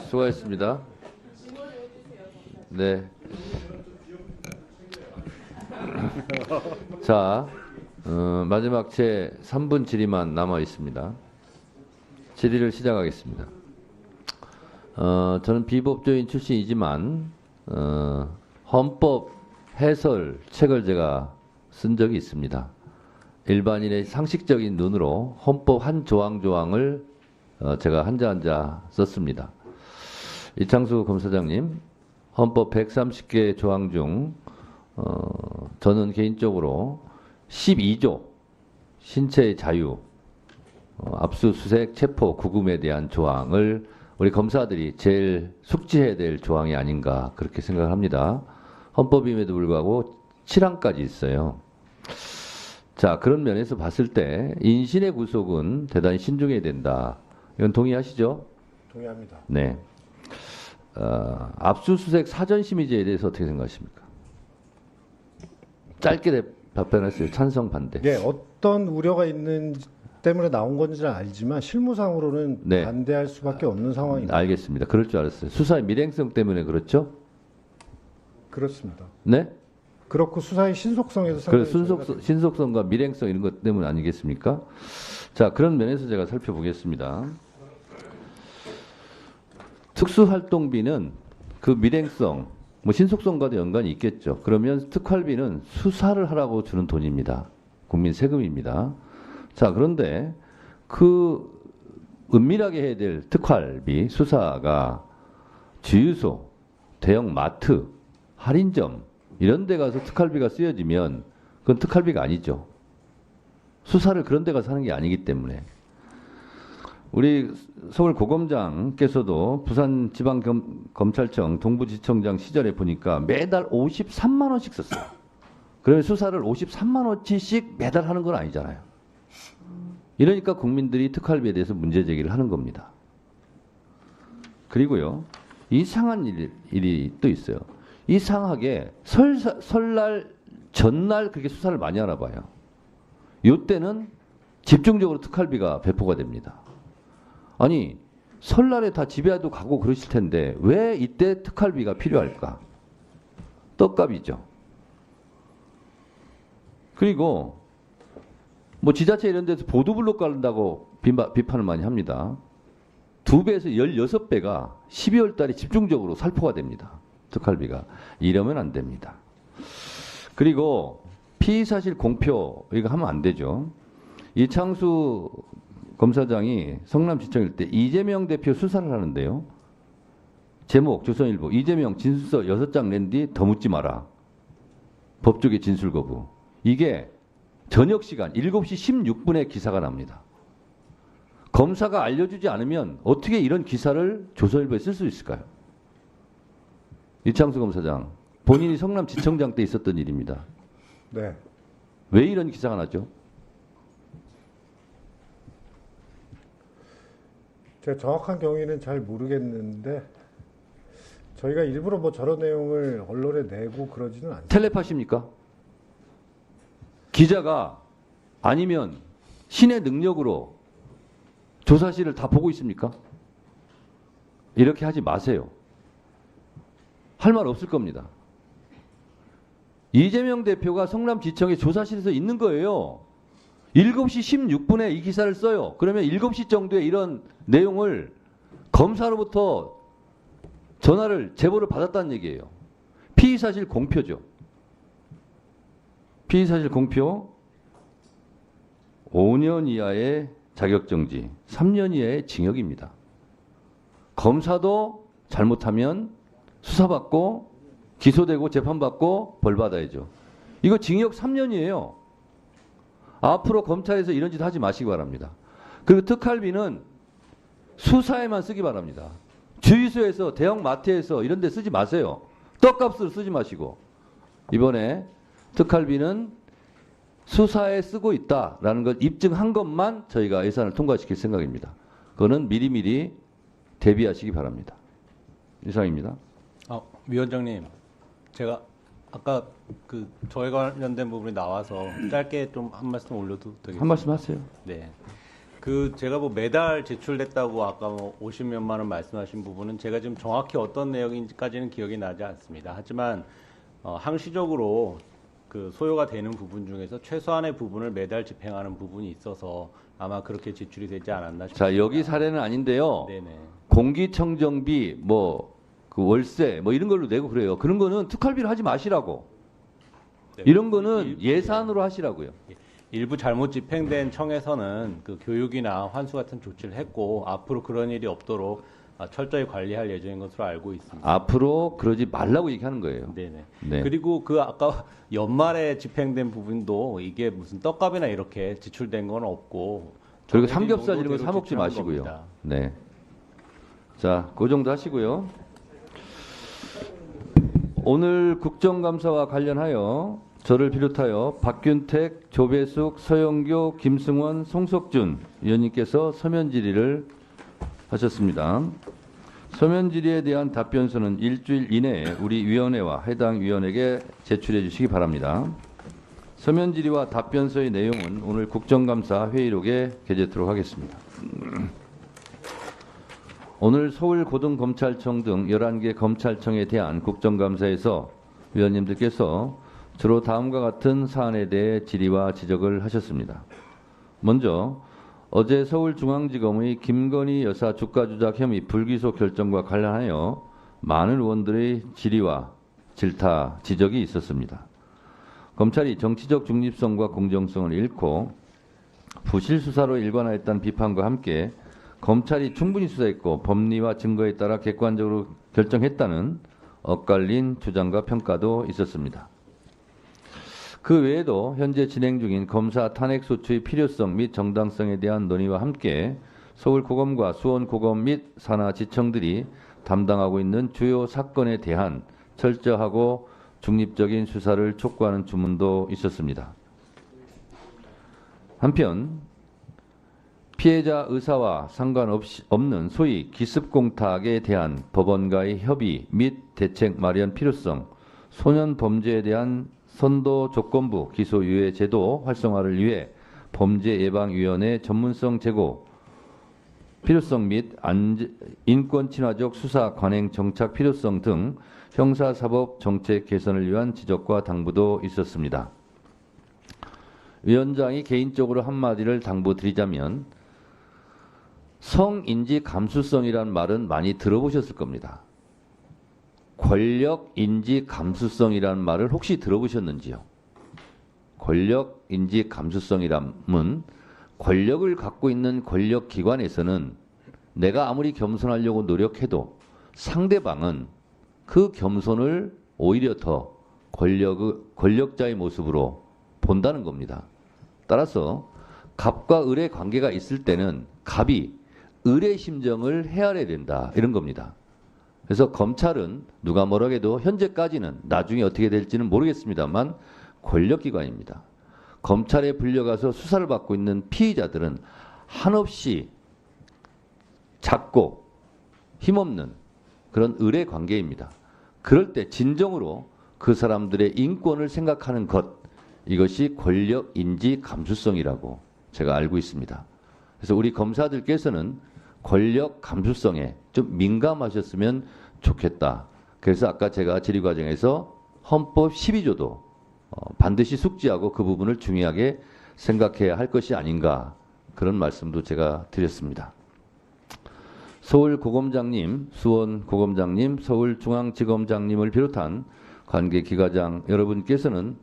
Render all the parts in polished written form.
수고하셨습니다. 네. 자, 마지막 제 3분 질의만 남아 있습니다. 질의를 시작하겠습니다. 저는 비법조인 출신이지만 헌법 해설 책을 제가 쓴 적이 있습니다. 일반인의 상식적인 눈으로 헌법 한 조항 조항을 제가 한자 한자 썼습니다. 이창수 검사장님, 헌법 130개 조항 중 저는 개인적으로 12조 신체의 자유, 압수수색, 체포, 구금에 대한 조항을 우리 검사들이 제일 숙지해야 될 조항이 아닌가 그렇게 생각을 합니다. 헌법임에도 불구하고 7항까지 있어요. 자, 그런 면에서 봤을 때 인신의 구속은 대단히 신중해야 된다. 이건 동의하시죠? 동의합니다. 네. 압수수색 사전심의제에 대해서 어떻게 생각하십니까? 짧게 답변하세요. 찬성, 반대. 네, 어떤 우려가 있는 때문에 나온 건지는 알지만 실무상으로는 네. 반대할 수밖에 없는 상황입니다. 알겠습니다. 그럴 줄 알았어요. 수사의 밀행성 때문에 그렇죠? 그렇습니다. 네? 그렇고 수사의 신속성에서 그 상당히 신속성과 밀행성 이런 것 때문 아니겠습니까? 자, 그런 면에서 제가 살펴보겠습니다. 특수활동비는 그 밀행성, 뭐 신속성과도 연관이 있겠죠. 그러면 특활비는 수사를 하라고 주는 돈입니다. 국민 세금입니다. 자, 그런데 그 은밀하게 해야 될 특활비, 수사가 주유소, 대형 마트, 할인점 이런 데 가서 특활비가 쓰여지면 그건 특활비가 아니죠. 수사를 그런 데 가서 하는 게 아니기 때문에. 우리 서울고검장께서도 부산지방검찰청 동부지청장 시절에 보니까 매달 53만 원씩 썼어요. 그러면 수사를 53만 원치씩 매달 하는 건 아니잖아요. 이러니까 국민들이 특활비에 대해서 문제 제기를 하는 겁니다. 그리고요, 이상한 일이 또 있어요. 이상하게 설날 전날 그렇게 수사를 많이 하나 봐요. 이때는 집중적으로 특활비가 배포가 됩니다. 아니, 설날에 다 집에도 가고 그러실 텐데 왜 이때 특활비가 필요할까? 떡값이죠. 그리고 뭐 지자체 이런 데서 보도블록 깔는다고 비판을 많이 합니다. 2배에서 16배가 12월 달에 집중적으로 살포가 됩니다. 특활비가. 이러면 안 됩니다. 그리고 피의사실 공표 이거 하면 안 되죠. 이창수 검사장이 성남지청일 때 이재명 대표 수사를 하는데요. 제목 조선일보 이재명 진술서 6장 낸 뒤 더 묻지 마라. 법조계 진술 거부. 이게 저녁 시간 7시 16분에 기사가 납니다. 검사가 알려주지 않으면 어떻게 이런 기사를 조선일보에 쓸 수 있을까요? 이창수 검사장, 본인이 성남지청장 때 있었던 일입니다. 네. 왜 이런 기사가 나죠? 제가 정확한 경위는 잘 모르겠는데 저희가 일부러 뭐 저런 내용을 언론에 내고 그러지는 않습니다. 텔레파시입니까? 기자가 아니면 신의 능력으로 조사실을 다 보고 있습니까? 이렇게 하지 마세요. 할 말 없을 겁니다. 이재명 대표가 성남지청의 조사실에서 있는 거예요. 7시 16분에 이 기사를 써요. 그러면 7시 정도에 이런 내용을 검사로부터 제보를 받았다는 얘기예요. 피의사실 공표죠. 피의사실 공표 5년 이하의 자격정지, 3년 이하의 징역입니다. 검사도 잘못하면 수사받고 기소되고 재판받고 벌받아야죠. 이거 징역 3년이에요. 앞으로 검찰에서 이런 짓 하지 마시기 바랍니다. 그리고 특활비는 수사에만 쓰기 바랍니다. 주유소에서 대형 마트에서 이런 데 쓰지 마세요. 떡값으로 쓰지 마시고. 이번에 특활비는 수사에 쓰고 있다라는 걸 입증한 것만 저희가 예산을 통과시킬 생각입니다. 그거는 미리미리 대비하시기 바랍니다. 이상입니다. 위원장님, 제가 아까 그 저에 관련된 부분이 나와서 짧게 좀 한 말씀 올려도 되겠습니까? 한 말씀 하세요. 네. 제가 뭐 매달 제출됐다고 아까 뭐 50몇만 원 말씀하신 부분은 제가 지금 정확히 어떤 내용인지까지는 기억이 나지 않습니다. 하지만 항시적으로 그 소요가 되는 부분 중에서 최소한의 부분을 매달 집행하는 부분이 있어서 아마 그렇게 지출이 되지 않았나 싶습니다. 자, 여기 사례는 아닌데요. 네네. 공기청정비, 그 월세, 이런 걸로 내고 그래요. 그런 거는 특활비로 하지 마시라고. 네. 이런 거는 예산으로 하시라고요. 일부 잘못 집행된 청에서는 그 교육이나 환수 같은 조치를 했고 앞으로 그런 일이 없도록 철저히 관리할 예정인 것으로 알고 있습니다. 앞으로 그러지 말라고 얘기하는 거예요. 네네. 네. 그리고 그 아까 연말에 집행된 부분도 이게 무슨 떡값이나 이렇게 지출된 건 없고 그리고 정해진 삼겹살 이런 거 용도대로 사 먹지 지출한 마시고요. 겁니다. 네. 자, 그 정도 하시고요. 오늘 국정감사와 관련하여 저를 비롯하여 박균택, 조배숙, 서영교, 김승원, 송석준 위원님께서 서면 질의를 하셨습니다. 서면 질의에 대한 답변서는 일주일 이내에 우리 위원회와 해당 위원에게 제출해 주시기 바랍니다. 서면 질의와 답변서의 내용은 오늘 국정감사 회의록에 게재토록 하겠습니다. 오늘 서울고등검찰청 등 11개 검찰청에 대한 국정감사에서 위원님들께서 주로 다음과 같은 사안에 대해 질의와 지적을 하셨습니다. 먼저 어제 서울중앙지검의 김건희 여사 주가 조작 혐의 불기소 결정과 관련하여 많은 의원들의 질의와 질타, 지적이 있었습니다. 검찰이 정치적 중립성과 공정성을 잃고 부실 수사로 일관하였다는 비판과 함께 검찰이 충분히 수사했고 법리와 증거에 따라 객관적으로 결정했다는 엇갈린 주장과 평가도 있었습니다. 그 외에도 현재 진행 중인 검사 탄핵소추의 필요성 및 정당성에 대한 논의와 함께 서울고검과 수원고검 및 산하지청들이 담당하고 있는 주요 사건에 대한 철저하고 중립적인 수사를 촉구하는 주문도 있었습니다. 한편 피해자 의사와 상관없는 소위 기습공탁에 대한 법원과의 협의 및 대책 마련 필요성, 소년 범죄에 대한 선도 조건부 기소유예 제도 활성화를 위해 범죄예방위원회 전문성 제고 필요성 및 인권 친화적 수사 관행 정착 필요성 등 형사사법 정책 개선을 위한 지적과 당부도 있었습니다. 위원장이 개인적으로 한마디를 당부드리자면 성인지 감수성이란 말은 많이 들어보셨을 겁니다. 권력인지 감수성이란 말을 혹시 들어보셨는지요? 권력인지 감수성이란 권력을 갖고 있는 권력기관에서는 내가 아무리 겸손하려고 노력해도 상대방은 그 겸손을 오히려 더 권력자의 모습으로 본다는 겁니다. 따라서 갑과 을의 관계가 있을 때는 갑이 을의 심정을 헤아려야 된다 이런 겁니다. 그래서 검찰은 누가 뭐라고 해도 현재까지는 나중에 어떻게 될지는 모르겠습니다만 권력기관입니다. 검찰에 불려가서 수사를 받고 있는 피의자들은 한없이 작고 힘없는 그런 을의 관계입니다. 그럴 때 진정으로 그 사람들의 인권을 생각하는 것, 이것이 권력인지 감수성이라고 제가 알고 있습니다. 그래서 우리 검사들께서는 권력 감수성에 좀 민감하셨으면 좋겠다. 그래서 아까 제가 질의 과정에서 헌법 12조도 반드시 숙지하고 그 부분을 중요하게 생각해야 할 것이 아닌가 그런 말씀도 제가 드렸습니다. 서울고검장님, 수원고검장님, 서울중앙지검장님을 비롯한 관계기관장 여러분께서는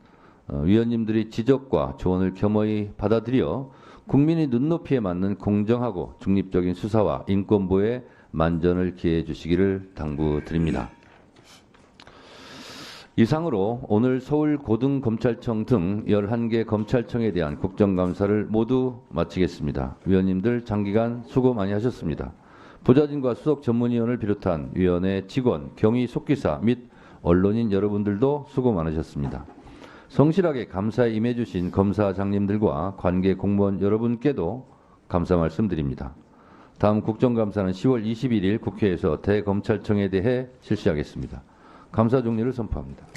위원님들의 지적과 조언을 겸허히 받아들여 국민의 눈높이에 맞는 공정하고 중립적인 수사와 인권보호에 만전을 기해해 주시기를 당부드립니다. 이상으로 오늘 서울고등검찰청 등 11개 검찰청에 대한 국정감사를 모두 마치겠습니다. 위원님들 장기간 수고 많이 하셨습니다. 부자진과 수석 전문위원을 비롯한 위원회 직원, 경위 속기사 및 언론인 여러분들도 수고 많으셨습니다. 성실하게 감사에 임해주신 검사장님들과 관계 공무원 여러분께도 감사 말씀드립니다. 다음 국정감사는 10월 21일 국회에서 대검찰청에 대해 실시하겠습니다. 감사 종료를 선포합니다.